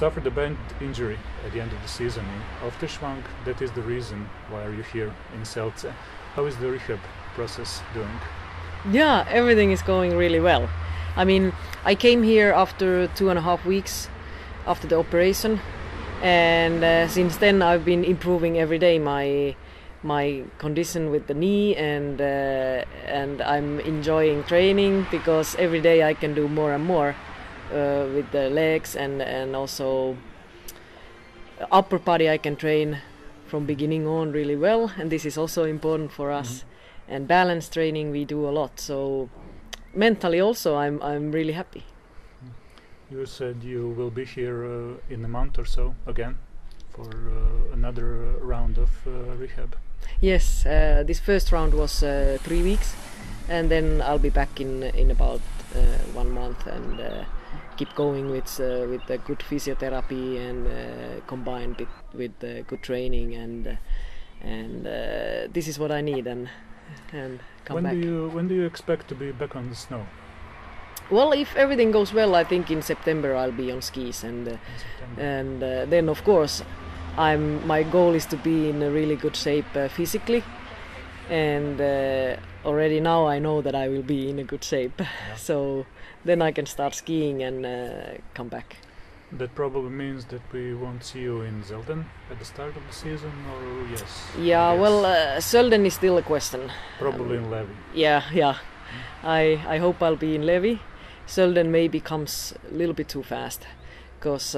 Suffered a bad injury at the end of the season in Aufterschwang. That is the reason why are you here in Selce. How is the rehab process doing? Yeah, everything is going really well. I mean, I came here after 2.5 weeks after the operation, and since then I've been improving every day my condition with the knee, and I'm enjoying training because every day I can do more and more with the legs, and also upper body I can train from beginning on really well, and this is also important for us. And balance training we do a lot, so mentally also I'm really happy. You said you will be here in a month or so again for another round of rehab. Yes, this first round was 3 weeks, and then I'll be back in about 1 month, and keep going with the good physiotherapy and combined with good training, and this is what I need, and come back. When do you expect to be back on the snow? Well, if everything goes well, I think in September I'll be on skis, and then of course my goal is to be in a really good shape physically, and already now I know that I will be in a good shape. Yeah. So then I can start skiing and come back. That probably means that we won't see you in Zelden at the start of the season, or yes? Yeah, well, Zelden is still a question. Probably in Levi. Yeah. I hope I'll be in Levi. Zelden maybe comes a little bit too fast, because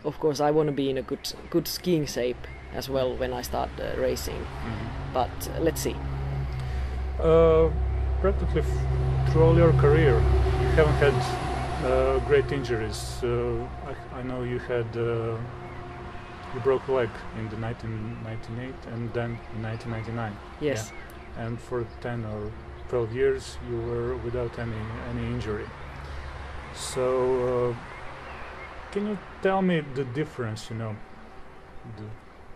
of course I want to be in a good skiing shape as well when I start racing. But let's see. Practically through all your career, you haven't had great injuries. I know you had you broke a leg in the 1998 and then in 1999. Yes. Yeah. And for 10 or 12 years you were without any injury. So can you tell me the difference? You know, the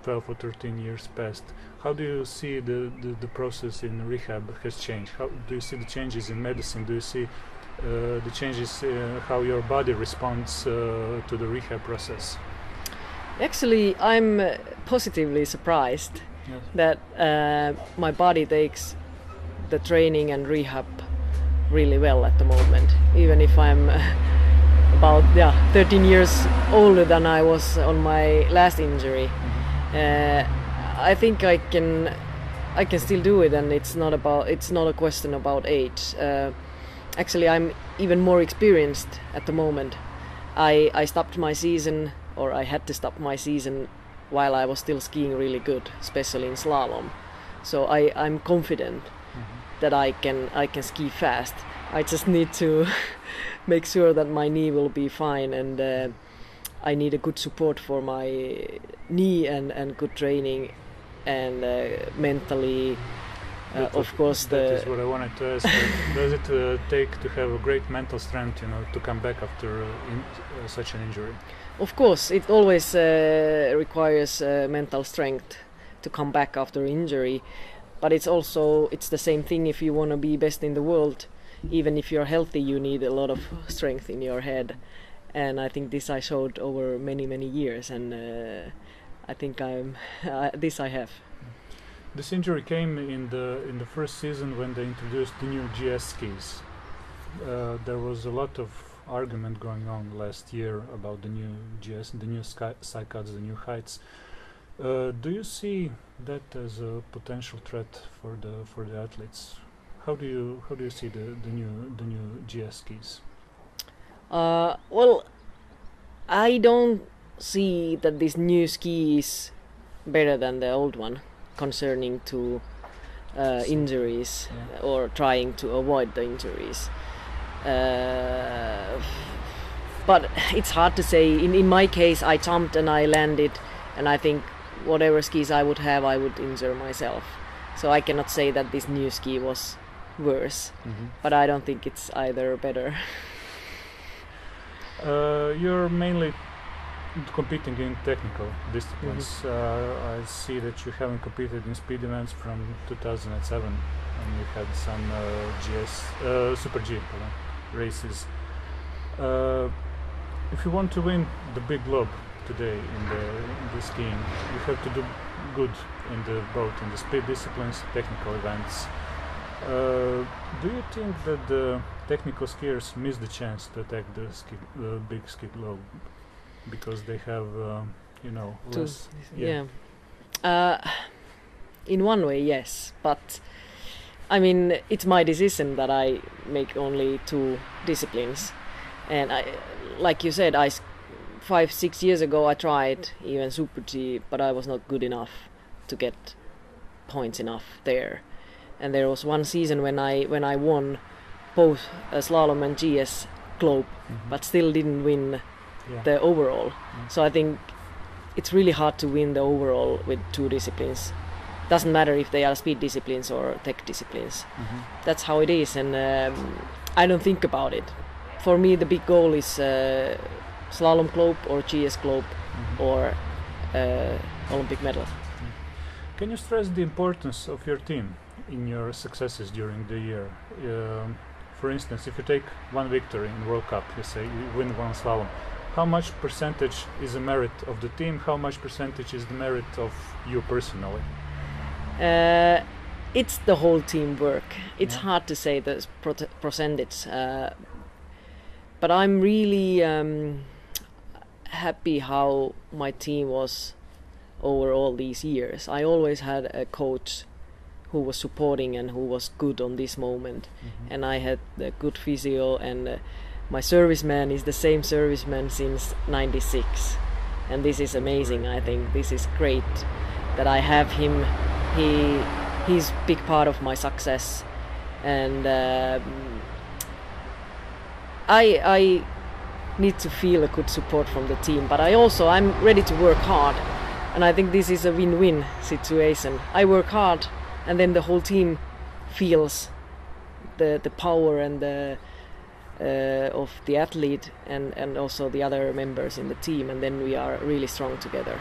12 or 13 years past. How do you see the process in rehab has changed? How do you see the changes in medicine? Do you see the changes how your body responds to the rehab process? Actually, I'm positively surprised. Yes. That my body takes the training and rehab really well at the moment, even if I'm about 13 years older than I was on my last injury. I think I can still do it, and it's not a question about age. Actually, I'm even more experienced at the moment. I stopped my season, or I had to stop my season while I was still skiing really good, especially in slalom. So I'm confident that I can ski fast. I just need to make sure that my knee will be fine, and I need a good support for my knee and good training, and mentally. Of course, that is what I wanted to ask. Does it take to have a great mental strength, you know, to come back after such an injury? Of course, it always requires mental strength to come back after injury, but it's the same thing if you want to be best in the world. Even if you're healthy, you need a lot of strength in your head, and I think this I showed over many years, and I think this I have. This injury came in the first season when they introduced the new GS skis. There was a lot of argument going on last year about the new GS, the new side cuts, the new heights. Do you see that as a potential threat for the athletes? How do you see the new GS skis? Well, I don't see that this new ski is better than the old one concerning to injuries, or trying to avoid the injuries. But it's hard to say. In my case, I jumped and I landed, and I think whatever skis I would have, I would injure myself. So I cannot say that this new ski was worse, but I don't think it's either better. You're mainly competing in technical disciplines. I see that you haven't competed in speed events from 2007, and you had some Super G races. if you want to win the big globe today in the skiing, you have to do good in both in the speed disciplines, technical events. Do you think that the technical skiers miss the chance to attack the big ski globe because they have, less? Yeah. In one way, yes, but I mean, it's my decision that I make only 2 disciplines, and like you said, 5-6 years ago I tried even Super G, but I was not good enough to get points enough there. And there was one season when I won both slalom and GS globe, but still didn't win the overall. So I think it's really hard to win the overall with 2 disciplines. Doesn't matter if they are speed disciplines or tech disciplines. That's how it is, and I don't think about it. For me, the big goal is slalom globe or GS globe or Olympic medal. Can you stress the importance of your team in your successes during the year? For instance, if you take one victory in World Cup, you say you win one slalom, how much percentage is the merit of the team? How much percentage is the merit of you personally? It's the whole teamwork. It's hard to say the percentage, but I'm really happy how my team was over all these years. I always had a coach who was supporting and who was good on this moment, and I had a good physio, and my serviceman is the same serviceman since '96, and this is amazing. I think this is great that I have him. He's big part of my success, and I need to feel a good support from the team, but I'm ready to work hard, and I think this is a win-win situation. I work hard, and then the whole team feels the power and of the athlete and also the other members in the team, and then we are really strong together.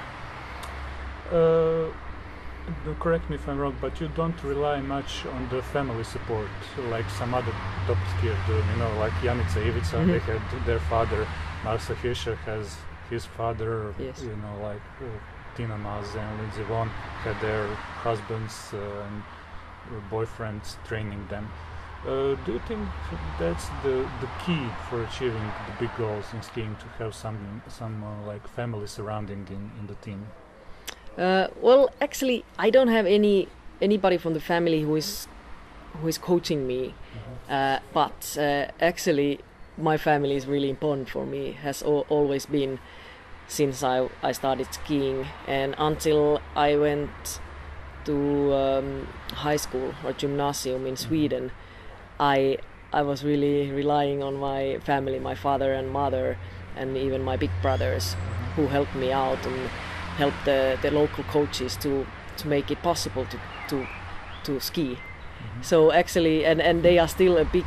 Correct me if I'm wrong, but you don't rely much on the family support like some other top skiers do. Like Janica Ivica, they had their father. Marcel Hirscher has his father. Yes. Like Tina Maas and Lindsey Vonn had their husbands and boyfriends training them. Do you think that's the key for achieving the big goals in skiing, to have some like family surrounding in the team? Well, actually, I don't have anybody from the family who is coaching me, but actually, my family is really important for me. Has always been since I started skiing, and until I went to high school or gymnasium in Sweden, I was really relying on my family, my father and mother, and even my big brothers, who helped me out and helped the local coaches to make it possible to ski. So actually, and they are still a big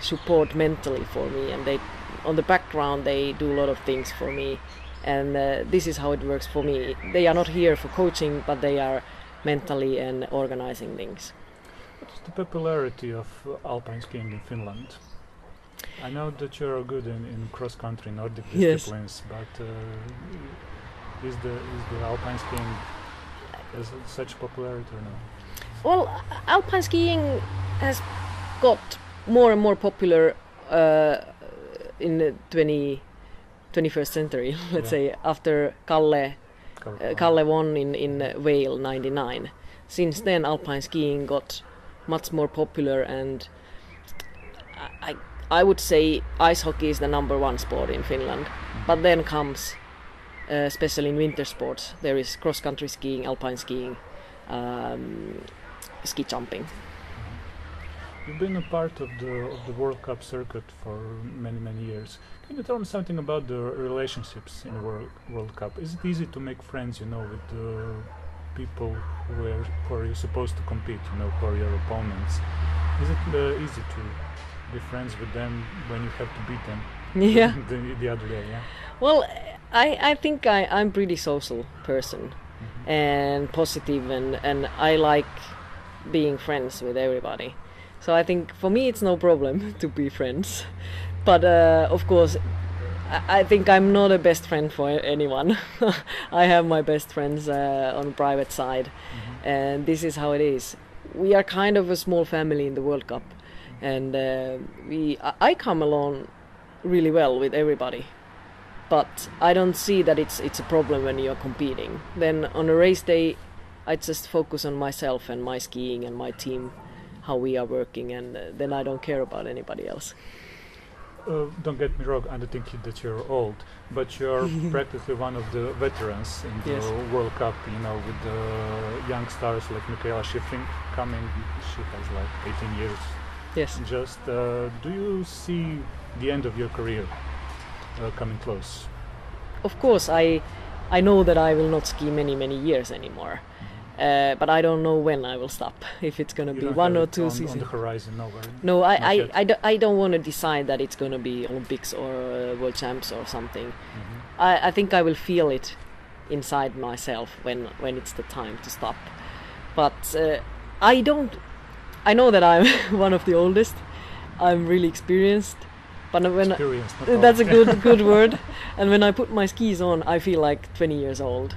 support mentally for me, and they on the background they do a lot of things for me, and this is how it works for me. They are not here for coaching, but they are mentally and organizing things. What is the popularity of alpine skiing in Finland? I know that you are good in cross-country Nordic disciplines, but is the alpine skiing has such popularity or no? Well, alpine skiing has got more and more popular in the 21st century, let's say, after Kalle won in Vail '99. Since then, alpine skiing got much more popular, and I would say ice hockey is the number one sport in Finland. But then comes, especially in winter sports, there is cross-country skiing, alpine skiing, ski jumping. You've been a part of the World Cup circuit for many years. Can you tell me something about the relationships in the World Cup? Is it easy to make friends, with the people who are you supposed to compete, who are your opponents? Is it easy to be friends with them when you have to beat them? Yeah. the other day, yeah. Well, I think I'm pretty social person, and positive, and I like being friends with everybody. So I think for me it's no problem to be friends. But of course, I think I'm not a best friend for anyone. I have my best friends on private side, and this is how it is. We are kind of a small family in the World Cup, and I come along really well with everybody, but I don't see that it's a problem when you're competing. Then on a race day, I just focus on myself and my skiing and my team, how we are working, and then I don't care about anybody else. Don't get me wrong, I don't think that you're old, but you're practically one of the veterans in the World Cup, with the young stars like Michaela Schifrin coming. She has like 18 years. Yes. Just, do you see the end of your career coming close? Of course, I know that I will not ski many years anymore. But I don't know when I will stop. If it's going to be 1 or 2 seasons. On the horizon, nowhere. No, I don't want to decide that it's going to be Olympics or World Champs or something. I think I will feel it inside myself when it's the time to stop. But I know that I'm one of the oldest. I'm really experienced. But when that's a good word. And when I put my skis on, I feel like 20 years old.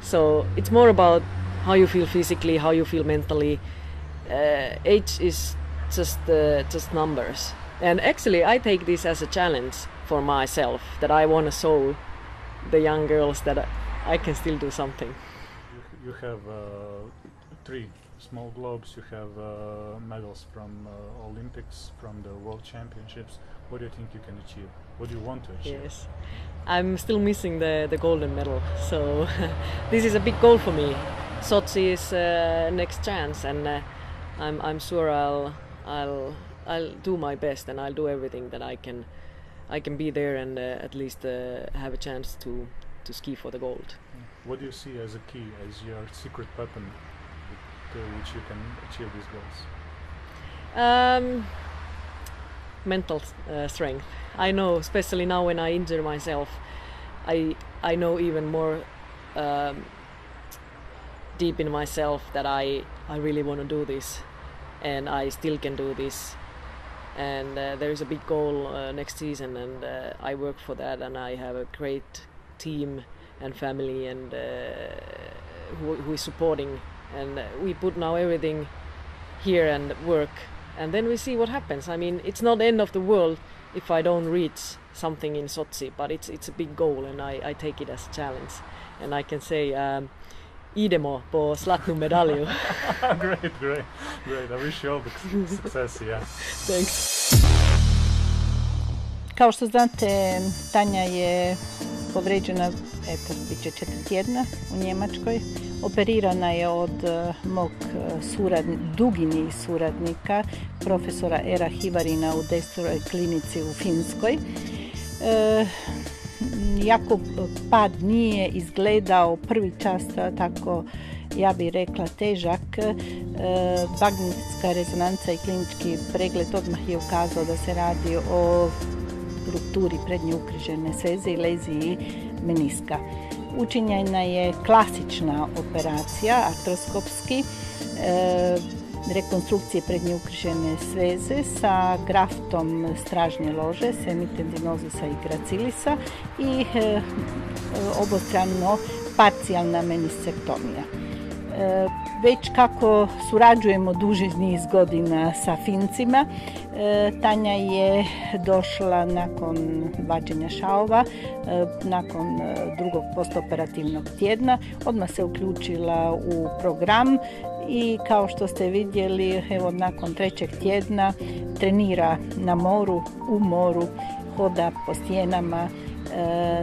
So it's more about how you feel physically, how you feel mentally. Age is just numbers. And actually, I take this as a challenge for myself, that I want to show the young girls that I can still do something. You have 3 small globes. You have medals from Olympics, from the World Championships. What do you think you can achieve? What do you want to achieve? Yes, I'm still missing the golden medal. So this is a big goal for me. Sochi is next chance, and I'm sure I'll do my best, and I'll do everything that I can be there and at least have a chance to ski for the gold. What do you see as a key, as your secret weapon with which you can achieve these goals? Mental strength. I know, especially now when I injure myself, I know even more deep in myself that I really want to do this, and I still can do this. And there is a big goal next season, and I work for that, and I have a great team and family, and who is supporting, and we put now everything here and work, and then we see what happens. I mean, it's not the end of the world if I don't reach something in Sochi, but it's a big goal, and I take it as a challenge, and I can say idemo po zlatnu medalju. Great. I wish you all the success, yeah. Thanks. Kao što znate, Tanja je povređena, bit će 4 tjedna u Njemačkoj. Operirana je od mog dugi niz suradnika, profesora Era Hivarina u Destroj klinici u Finskoj. Jako pad nije izgledao prvi čas tako, ja bih rekla, težak. Magnetska rezonanca i klinički pregled odmah je ukazao da se radi o rupturi prednje ukrižene sveze i leziji meniska. Učinjena je klasična operacija, artroskopski, rekonstrukcije prednje ukrižene sveze sa graftom stražnje lože, semitendinozisa i gracilisa i obostrano parcijalna meniscektomija. Već kako surađujemo duži niz godina sa Fincima, Tanja je došla nakon vađenja šavova, nakon drugog postoperativnog tjedna, odmah se uključila u program i kao što ste vidjeli, evo nakon 3. tjedna trenira na moru, u moru, hoda po stijenama.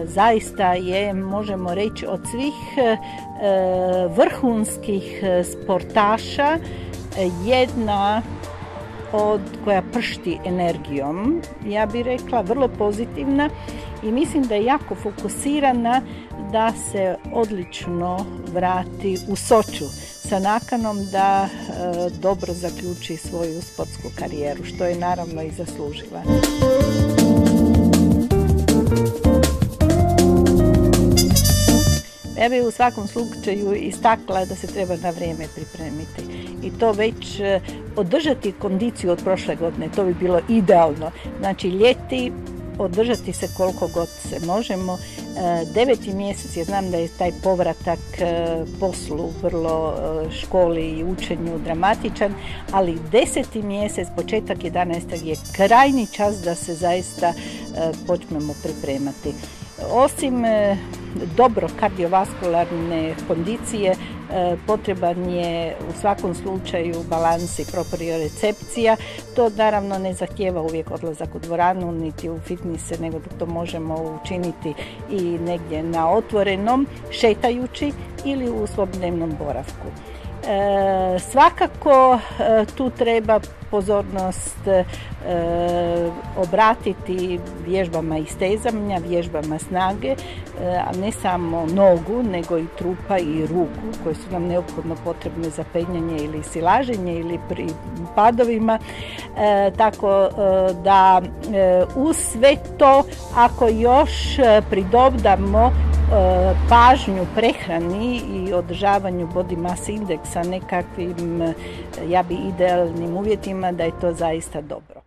Zaista je, možemo reći, od svih vrhunskih sportaša jedna od koja pršti energijom, ja bih rekla, vrlo pozitivna, i mislim da je jako fokusirana da se odlično vrati u Soču sa nakanom da dobro zaključi svoju sportsku karijeru, što je naravno i zaslužila. Ja bih u svakom slučaju istakla da se treba na vrijeme pripremiti i to već održati kondiciju od prošle godine, to bi bilo idealno. Znači ljeti održati se koliko god se možemo. 9. mjesec, ja znam da je taj povratak poslu, vrlo školi i učenju dramatičan, ali 10. mjesec, početak 11. je krajnji čas da se zaista počnemo pripremati. Osim dobro kardiovaskularne kondicije, potreban je u svakom slučaju balans i propriorecepcija. To naravno ne zahtijeva uvijek odlazak u dvoranu niti u fitnesse, nego da to možemo učiniti i negdje na otvorenom, šetajući ili u slobodnevnom boravku. Svakako tu treba pozornost obratiti vježbama istezanja, vježbama snage, a ne samo nogu, nego i trupa i ruku koje su nam neophodno potrebne za penjanje ili silaženje ili pri padovima. Tako da uz sve to, ako još pridodamo pažnju prehrani i održavanju body mass indeksa nekakvim, ja bi idealnim uvjetima, da je to zaista dobro.